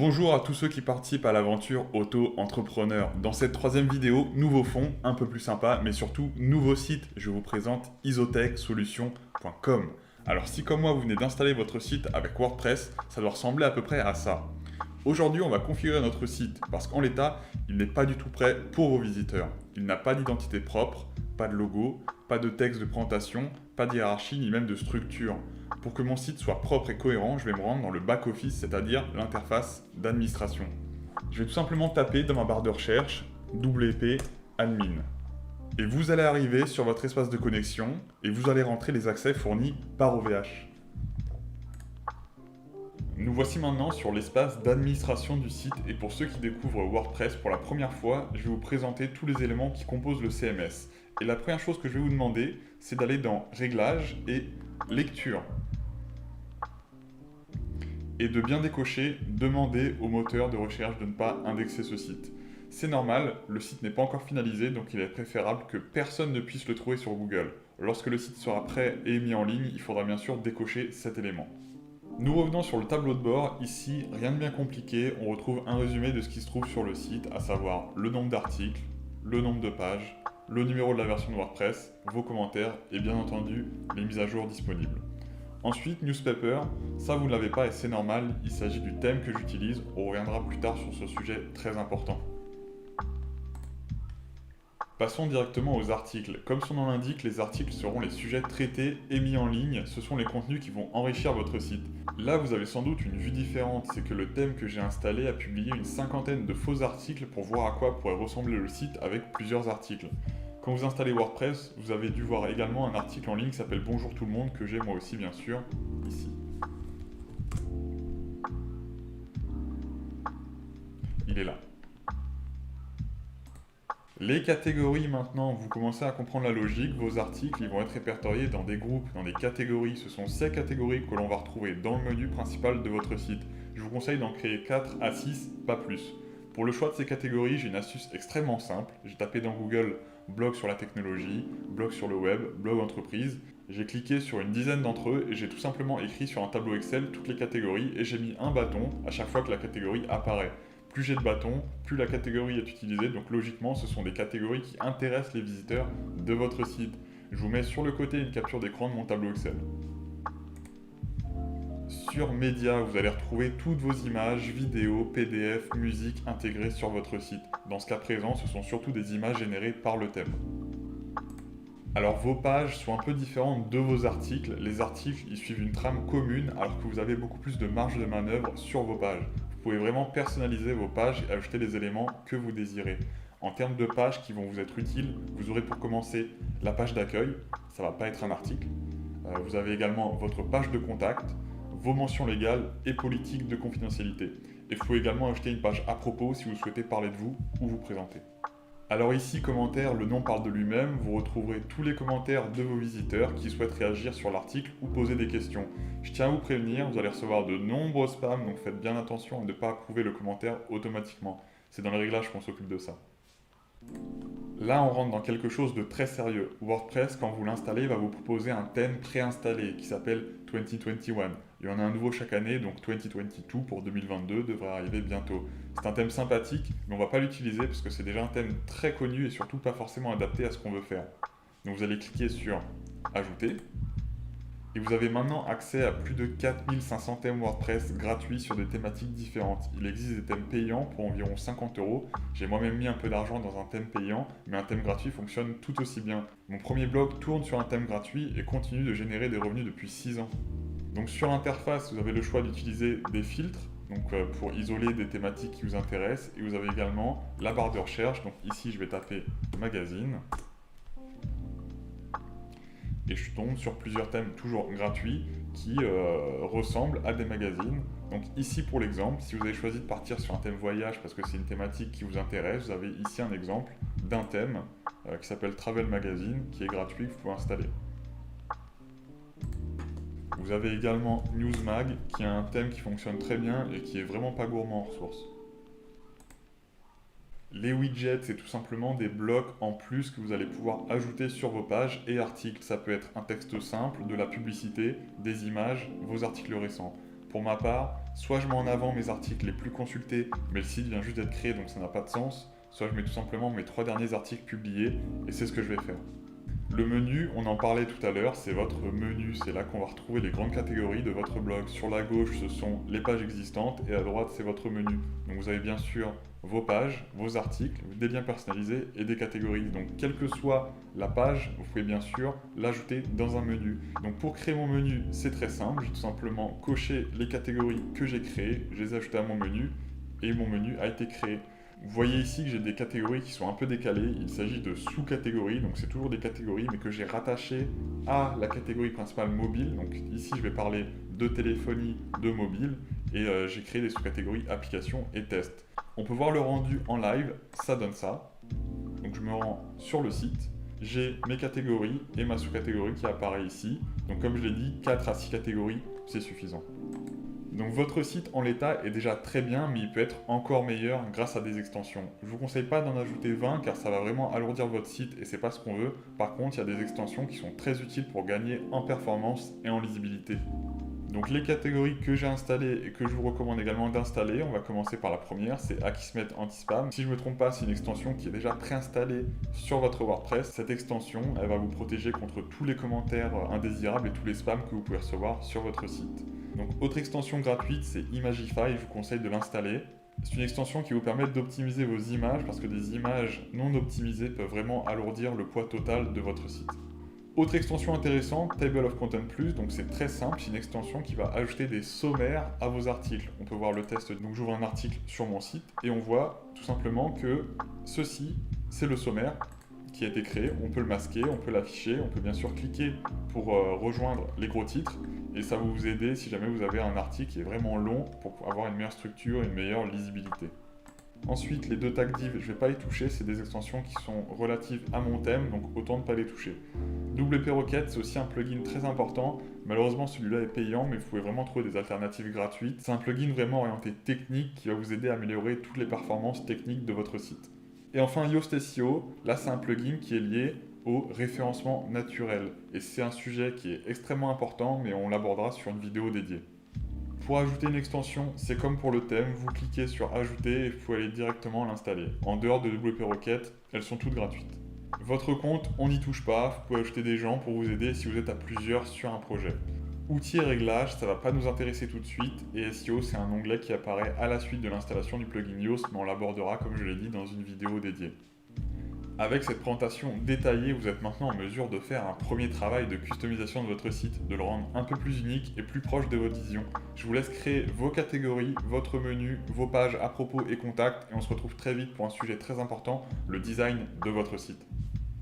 Bonjour à tous ceux qui participent à l'aventure auto-entrepreneur. Dans cette troisième vidéo, nouveau fond, un peu plus sympa, mais surtout nouveau site. Je vous présente isotechsolutions.com. Alors si comme moi vous venez d'installer votre site avec WordPress, ça doit ressembler à peu près à ça. Aujourd'hui, on va configurer notre site parce qu'en l'état, il n'est pas du tout prêt pour vos visiteurs. Il n'a pas d'identité propre, pas de logo, pas de texte de présentation, pas de hiérarchie ni même de structure. Pour que mon site soit propre et cohérent, je vais me rendre dans le back-office, c'est-à-dire l'interface d'administration. Je vais tout simplement taper dans ma barre de recherche WP Admin. Et vous allez arriver sur votre espace de connexion et vous allez rentrer les accès fournis par OVH. Nous voici maintenant sur l'espace d'administration du site et pour ceux qui découvrent WordPress pour la première fois, je vais vous présenter tous les éléments qui composent le CMS. Et la première chose que je vais vous demander, c'est d'aller dans Réglages et Lecture. Et de bien décocher « Demander au moteur de recherche de ne pas indexer ce site ». C'est normal, le site n'est pas encore finalisé, donc il est préférable que personne ne puisse le trouver sur Google. Lorsque le site sera prêt et mis en ligne, il faudra bien sûr décocher cet élément. Nous revenons sur le tableau de bord. Ici, rien de bien compliqué, on retrouve un résumé de ce qui se trouve sur le site, à savoir le nombre d'articles, le nombre de pages, le numéro de la version de WordPress, vos commentaires et bien entendu les mises à jour disponibles. Ensuite, Newspaper, ça vous ne l'avez pas et c'est normal, il s'agit du thème que j'utilise, on reviendra plus tard sur ce sujet très important. Passons directement aux articles. Comme son nom l'indique, les articles seront les sujets traités et mis en ligne, ce sont les contenus qui vont enrichir votre site. Là, vous avez sans doute une vue différente, c'est que le thème que j'ai installé a publié une cinquantaine de faux articles pour voir à quoi pourrait ressembler le site avec plusieurs articles. Quand vous installez WordPress, vous avez dû voir également un article en ligne qui s'appelle Bonjour tout le monde, que j'ai moi aussi bien sûr, ici. Il est là. Les catégories maintenant, vous commencez à comprendre la logique, vos articles ils vont être répertoriés dans des groupes, dans des catégories. Ce sont ces catégories que l'on va retrouver dans le menu principal de votre site. Je vous conseille d'en créer 4 à 6, pas plus. Pour le choix de ces catégories, j'ai une astuce extrêmement simple. J'ai tapé dans Google blog sur la technologie, blog sur le web, blog entreprise. J'ai cliqué sur une dizaine d'entre eux et j'ai tout simplement écrit sur un tableau Excel toutes les catégories et j'ai mis un bâton à chaque fois que la catégorie apparaît. Plus j'ai de bâtons, plus la catégorie est utilisée, donc logiquement ce sont des catégories qui intéressent les visiteurs de votre site. Je vous mets sur le côté une capture d'écran de mon tableau Excel. Sur Médias, vous allez retrouver toutes vos images, vidéos, PDF, musique intégrées sur votre site. Dans ce cas présent, ce sont surtout des images générées par le thème. Alors vos pages sont un peu différentes de vos articles. Les articles, ils suivent une trame commune alors que vous avez beaucoup plus de marge de manœuvre sur vos pages. Vous pouvez vraiment personnaliser vos pages et ajouter les éléments que vous désirez. En termes de pages qui vont vous être utiles, vous aurez pour commencer la page d'accueil, ça ne va pas être un article. Vous avez également votre page de contact, vos mentions légales et politiques de confidentialité. Et vous pouvez également ajouter une page à propos si vous souhaitez parler de vous ou vous présenter. Alors ici, commentaires, le nom parle de lui-même, vous retrouverez tous les commentaires de vos visiteurs qui souhaitent réagir sur l'article ou poser des questions. Je tiens à vous prévenir, vous allez recevoir de nombreux spams, donc faites bien attention à ne pas approuver le commentaire automatiquement. C'est dans les réglages qu'on s'occupe de ça. Là, on rentre dans quelque chose de très sérieux. WordPress, quand vous l'installez, va vous proposer un thème préinstallé qui s'appelle 2021. Il y en a un nouveau chaque année, donc 2022 pour 2022 devrait arriver bientôt. C'est un thème sympathique, mais on ne va pas l'utiliser parce que c'est déjà un thème très connu et surtout pas forcément adapté à ce qu'on veut faire. Donc vous allez cliquer sur Ajouter. Et vous avez maintenant accès à plus de 4500 thèmes WordPress gratuits sur des thématiques différentes. Il existe des thèmes payants pour environ 50 €. J'ai moi-même mis un peu d'argent dans un thème payant, mais un thème gratuit fonctionne tout aussi bien. Mon premier blog tourne sur un thème gratuit et continue de générer des revenus depuis 6 ans. Donc sur l'interface, vous avez le choix d'utiliser des filtres, pour isoler des thématiques qui vous intéressent, et vous avez également la barre de recherche. Donc ici, je vais taper magazine. Et je tombe sur plusieurs thèmes toujours gratuits qui ressemblent à des magazines. Donc ici pour l'exemple, si vous avez choisi de partir sur un thème voyage parce que c'est une thématique qui vous intéresse, vous avez ici un exemple d'un thème qui s'appelle Travel Magazine, qui est gratuit, que vous pouvez installer. Vous avez également Newsmag, qui a un thème qui fonctionne très bien et qui est vraiment pas gourmand en ressources. Les widgets, c'est tout simplement des blocs en plus que vous allez pouvoir ajouter sur vos pages et articles. Ça peut être un texte simple, de la publicité, des images, vos articles récents. Pour ma part, soit je mets en avant mes articles les plus consultés, mais le site vient juste d'être créé donc ça n'a pas de sens, soit je mets tout simplement mes 3 derniers articles publiés, et c'est ce que je vais faire. Le menu, on en parlait tout à l'heure, c'est votre menu, c'est là qu'on va retrouver les grandes catégories de votre blog. Sur la gauche, ce sont les pages existantes et à droite, c'est votre menu. Donc vous avez bien sûr vos pages, vos articles, des liens personnalisés et des catégories. Donc quelle que soit la page, vous pouvez bien sûr l'ajouter dans un menu. Donc pour créer mon menu, c'est très simple, j'ai tout simplement coché les catégories que j'ai créées, je les ai ajoutées à mon menu et mon menu a été créé. Vous voyez ici que j'ai des catégories qui sont un peu décalées, il s'agit de sous-catégories, donc c'est toujours des catégories mais que j'ai rattachées à la catégorie principale mobile. Donc ici je vais parler de téléphonie, de mobile, et j'ai créé des sous-catégories applications et tests. On peut voir le rendu en live, ça donne ça. Donc je me rends sur le site, j'ai mes catégories et ma sous-catégorie qui apparaît ici. Donc comme je l'ai dit, 4 à 6 catégories, c'est suffisant. Donc votre site en l'état est déjà très bien, mais il peut être encore meilleur grâce à des extensions. Je ne vous conseille pas d'en ajouter 20 car ça va vraiment alourdir votre site et c'est pas ce qu'on veut. Par contre, il y a des extensions qui sont très utiles pour gagner en performance et en lisibilité. Donc les catégories que j'ai installées et que je vous recommande également d'installer, on va commencer par la première, c'est Akismet Anti-Spam. Si je ne me trompe pas, c'est une extension qui est déjà préinstallée sur votre WordPress. Cette extension, elle va vous protéger contre tous les commentaires indésirables et tous les spams que vous pouvez recevoir sur votre site. Donc autre extension gratuite, c'est Imagify, je vous conseille de l'installer. C'est une extension qui vous permet d'optimiser vos images parce que des images non optimisées peuvent vraiment alourdir le poids total de votre site. Autre extension intéressante, Table of Content Plus, donc c'est très simple, c'est une extension qui va ajouter des sommaires à vos articles. On peut voir le test, donc j'ouvre un article sur mon site et on voit tout simplement que ceci, c'est le sommaire qui a été créé, on peut le masquer, on peut l'afficher, on peut bien sûr cliquer pour rejoindre les gros titres et ça va vous aider si jamais vous avez un article qui est vraiment long pour avoir une meilleure structure et une meilleure lisibilité. Ensuite, les 2 tags div, je ne vais pas les toucher, c'est des extensions qui sont relatives à mon thème, donc autant ne pas les toucher. WP Rocket, c'est aussi un plugin très important. Malheureusement, celui-là est payant, mais vous pouvez vraiment trouver des alternatives gratuites. C'est un plugin vraiment orienté technique qui va vous aider à améliorer toutes les performances techniques de votre site. Et enfin, Yoast SEO, là c'est un plugin qui est lié au référencement naturel. Et c'est un sujet qui est extrêmement important, mais on l'abordera sur une vidéo dédiée. Pour ajouter une extension, c'est comme pour le thème, vous cliquez sur ajouter et vous pouvez aller directement l'installer. En dehors de WP Rocket, elles sont toutes gratuites. Votre compte, on n'y touche pas, vous pouvez ajouter des gens pour vous aider si vous êtes à plusieurs sur un projet. Outils et réglages, ça ne va pas nous intéresser tout de suite, et SEO c'est un onglet qui apparaît à la suite de l'installation du plugin Yoast, mais on l'abordera comme je l'ai dit dans une vidéo dédiée. Avec cette présentation détaillée, vous êtes maintenant en mesure de faire un premier travail de customisation de votre site, de le rendre un peu plus unique et plus proche de votre vision. Je vous laisse créer vos catégories, votre menu, vos pages à propos et contacts, et on se retrouve très vite pour un sujet très important, le design de votre site.